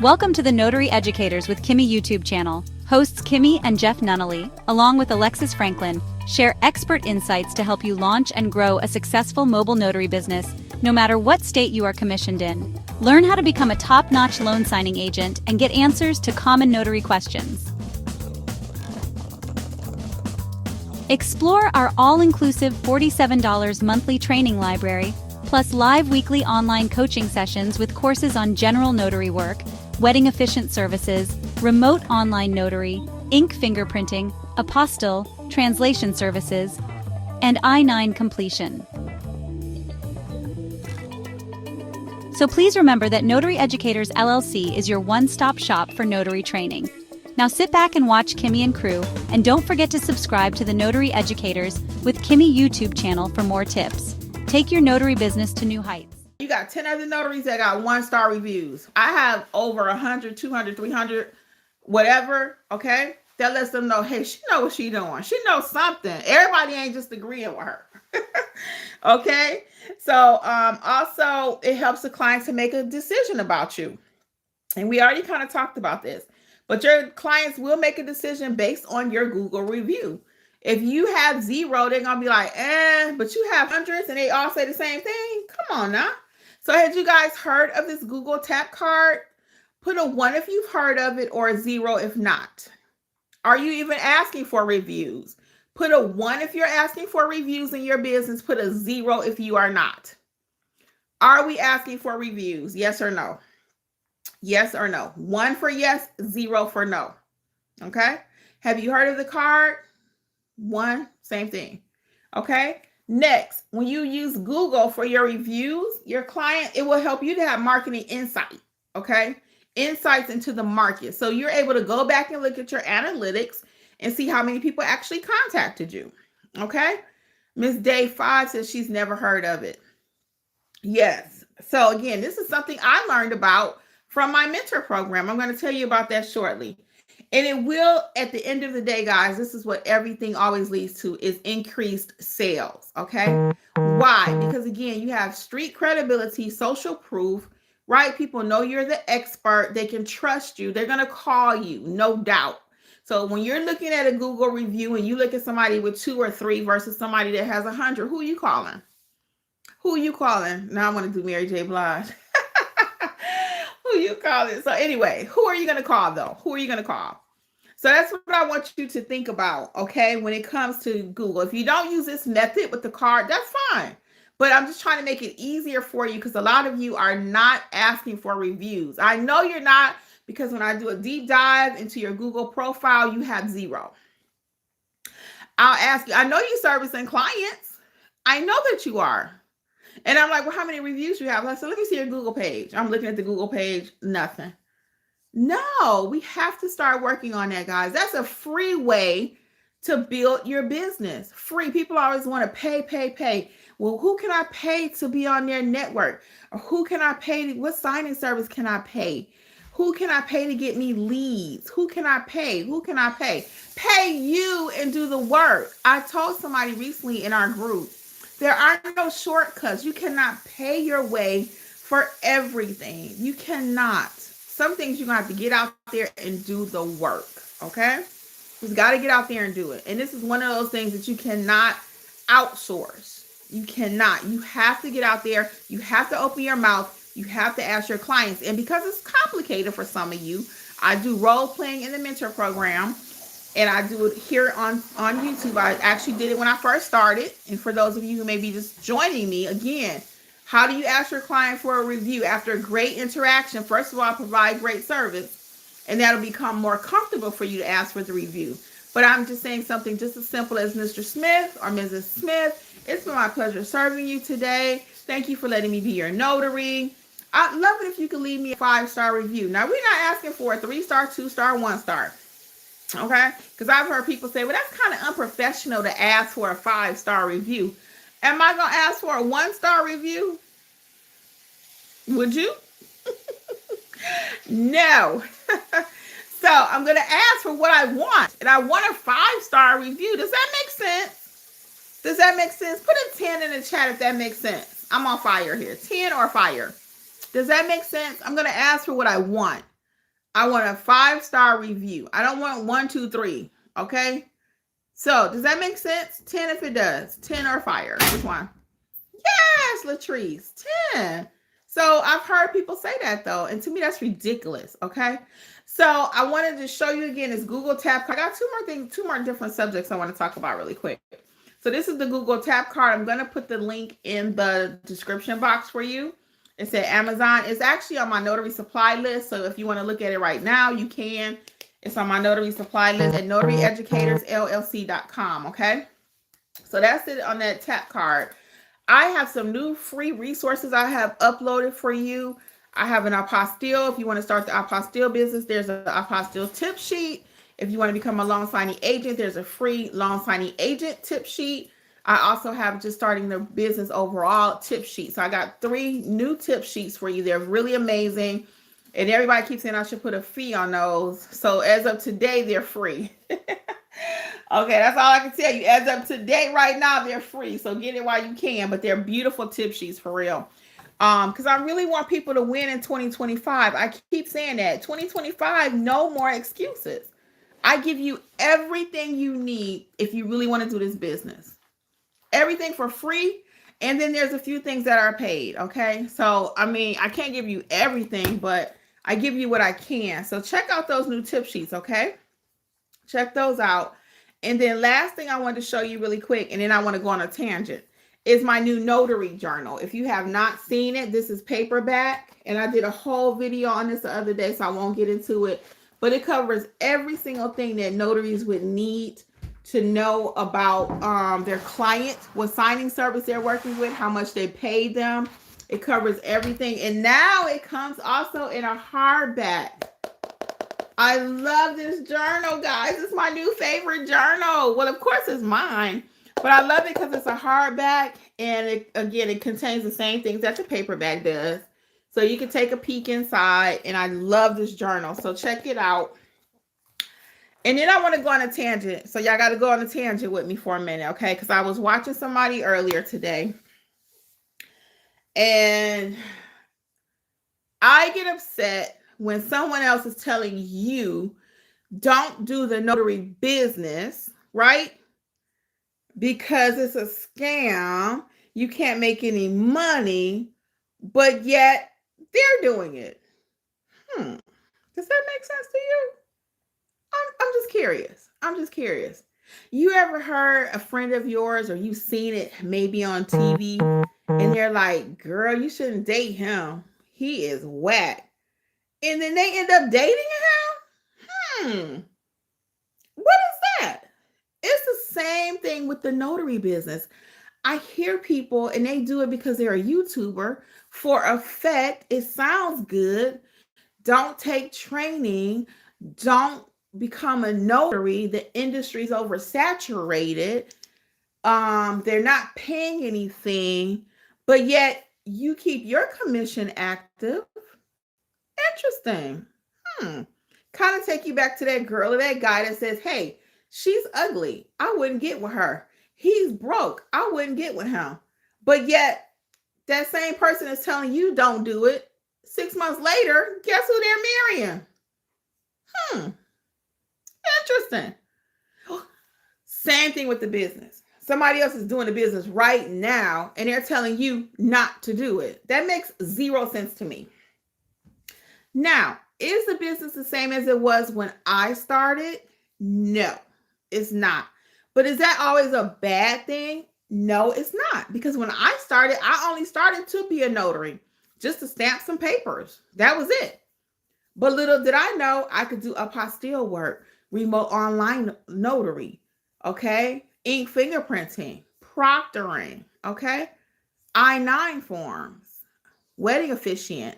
Welcome to the Notary Educators with Kimmi YouTube channel. Hosts Kimmi and Jeff Nunnally, along with Alexis Franklin, share expert insights to help you launch and grow a successful mobile notary business, no matter what state you are commissioned in. Learn how to become a top-notch loan signing agent and get answers to common notary questions. Explore our all-inclusive $47 monthly training library, plus live weekly online coaching sessions with courses on general notary work, wedding efficient services, remote online notary, ink fingerprinting, apostille, translation services, and I-9 completion. So please remember that Notary Educators LLC is your one-stop shop for notary training. Now sit back and watch Kimmi and crew, and don't forget to subscribe to the Notary Educators with Kimmi YouTube channel for more tips. Take your notary business to new heights. You got 10 other notaries that got 1-star reviews. I have over 100, 200, 300, whatever, okay? That lets them know, hey, she knows what she's doing. She knows something. Everybody ain't just agreeing with her. Okay? So also, it helps the clients to make a decision about you. And we already kind of talked about this. But your clients will make a decision based on your Google review. If you have 0, they're going to be like, but you have hundreds and they all say the same thing. Come on now. So had you guys heard of this Google Tap card? Put a 1 if you've heard of it or a 0 if not. Are you even asking for reviews? Put a 1 if you're asking for reviews in your business. Put a 0 if you are not. Are we asking for reviews? Yes or no? Yes or no? 1 for yes, 0 for no. Okay. Have you heard of the card? 1, same thing. Okay. Next, when you use Google for your reviews, your client, it will help you to have marketing insight. Okay. Insights into the market. So you're able to go back and look at your analytics and see how many people actually contacted you. Okay. Miss Day 5 says she's never heard of it. Yes. So again, this is something I learned about from my mentor program. I'm going to tell you about that shortly. And it will, at the end of the day, guys, this is what everything always leads to, is increased sales. Okay. Why? Because again, you have street credibility, social proof, right? People know you're the expert. They can trust you. They're going to call you, no doubt. So when you're looking at a Google review and you look at somebody with 2 or 3 versus somebody that has 100, who are you calling? Who are you calling? Now I want to do Mary J. Blige. Who you calling? So anyway, who are you going to call though? Who are you going to call? So that's what I want you to think about, okay, when it comes to Google. If you don't use this method with the card, that's fine. But I'm just trying to make it easier for you because a lot of you are not asking for reviews. I know you're not, because when I do a deep dive into your Google profile, you have 0. I'll ask you, I know you're servicing clients. I know that you are. And I'm like, well, how many reviews you have? I said, let me see your Google page. I'm looking at the Google page, nothing. No, we have to start working on that, guys. That's a free way to build your business. Free. People always want to pay. Well, who can I pay to be on their network? Or who can I pay? What signing service can I pay? Who can I pay to get me leads? Who can I pay? Who can I pay? Pay you and do the work. I told somebody recently in our group, there are no shortcuts. You cannot pay your way for everything. You cannot. Some things you're going to have to get out there and do the work, okay? You've got to get out there and do it. And this is one of those things that you cannot outsource. You cannot. You have to get out there. You have to open your mouth. You have to ask your clients. And because it's complicated for some of you, I do role playing in the mentor program. And I do it here on YouTube. I actually did it when I first started. And for those of you who may be just joining me, again, how do you ask your client for a review? After a great interaction, first of all, provide great service. And that'll become more comfortable for you to ask for the review. But I'm just saying something just as simple as Mr. Smith or Mrs. Smith. It's been my pleasure serving you today. Thank you for letting me be your notary. I'd love it if you could leave me a 5-star review. Now, we're not asking for a 3-star, 2-star, 1-star. Okay, because I've heard people say, well, that's kind of unprofessional to ask for a 5-star review. Am I going to ask for a 1-star review? Would you? No. So I'm going to ask for what I want. And I want a 5-star review. Does that make sense? Does that make sense? Put a 10 in the chat if that makes sense. I'm on fire here. 10 or fire. Does that make sense? I'm going to ask for what I want. I want a 5-star review. I don't want 1, 2, 3. Okay. So does that make sense? 10 if it does. 10 or fire. Which one? Yes, Latrice. 10. So I've heard people say that though. And to me, that's ridiculous. Okay. So I wanted to show you again this Google Tap Card. I got two more different subjects I want to talk about really quick. So this is the Google Tap Card. I'm going to put the link in the description box for you. It's at Amazon. It's actually on my notary supply list. So if you want to look at it right now, you can. It's on my notary supply list at notaryeducatorsllc.com. Okay. So that's it on that tap card. I have some new free resources I have uploaded for you. I have an apostille. If you want to start the apostille business, there's an apostille tip sheet. If you want to become a loan signing agent, there's a free loan signing agent tip sheet. I also have just starting the business overall tip sheet. So I got 3 new tip sheets for you. They're really amazing. And everybody keeps saying I should put a fee on those. So as of today, they're free. Okay, that's all I can tell you. As of today, right now, they're free. So get it while you can. But they're beautiful tip sheets for real. Because I really want people to win in 2025. I keep saying that. 2025, no more excuses. I give you everything you need if you really want to do this business. Everything for free. And then there's a few things that are paid. Okay. So, I mean, I can't give you everything, but I give you what I can. So check out those new tip sheets. Okay. Check those out. And then last thing I wanted to show you really quick, and then I want to go on a tangent, is my new notary journal. If you have not seen it, this is paperback. And I did a whole video on this the other day, so I won't get into it. But it covers every single thing that notaries would need to know about their client, what signing service they're working with, how much they pay them. It covers everything. And now it comes also in a hardback. I love this journal, guys. It's my new favorite journal. Well, of course, it's mine. But I love it because it's a hardback. And it contains the same things that the paperback does. So you can take a peek inside. And I love this journal. So check it out. And then I want to go on a tangent. So y'all got to go on a tangent with me for a minute, okay? Because I was watching somebody earlier today. And I get upset when someone else is telling you, don't do the notary business, right? Because it's a scam. You can't make any money, but yet they're doing it. Does that make sense to you? I'm just curious. I'm just curious. You ever heard a friend of yours, or you've seen it maybe on TV, and they're like, girl, you shouldn't date him. He is whack. And then they end up dating him? What is that? It's the same thing with the notary business. I hear people, and they do it because they're a YouTuber. For effect, it sounds good. Don't take training. Don't become a notary. The industry's oversaturated. They're not paying anything, but yet you keep your commission active. Interesting. Kind of take you back to that girl or that guy that says, hey, she's ugly. I wouldn't get with her. He's broke. I wouldn't get with him. But yet that same person is telling you don't do it. 6 months later, guess who they're marrying? Interesting. Same thing with the business. Somebody else is doing the business right now, and they're telling you not to do it. That makes 0 sense to me. Now, is the business the same as it was when I started? No, it's not. But is that always a bad thing? No, it's not. Because when I started, I only started to be a notary, just to stamp some papers. That was it. But little did I know I could do apostille work, remote online notary, okay? Ink fingerprinting, proctoring, okay? I-9 forms, wedding officiant.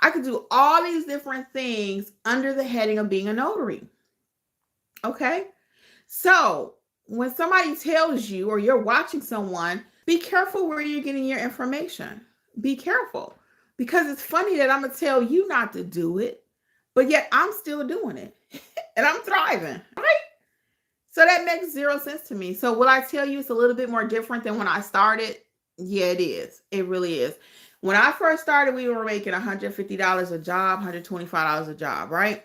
I could do all these different things under the heading of being a notary, okay? So when somebody tells you, or you're watching someone, be careful where you're getting your information. Be careful. Because it's funny that I'm going to tell you not to do it, but yet I'm still doing it. And I'm thriving, right? So that makes 0 sense to me. So will I tell you it's a little bit more different than when I started? Yeah, it is. It really is. When I first started, we were making $150 a job, $125 a job, right?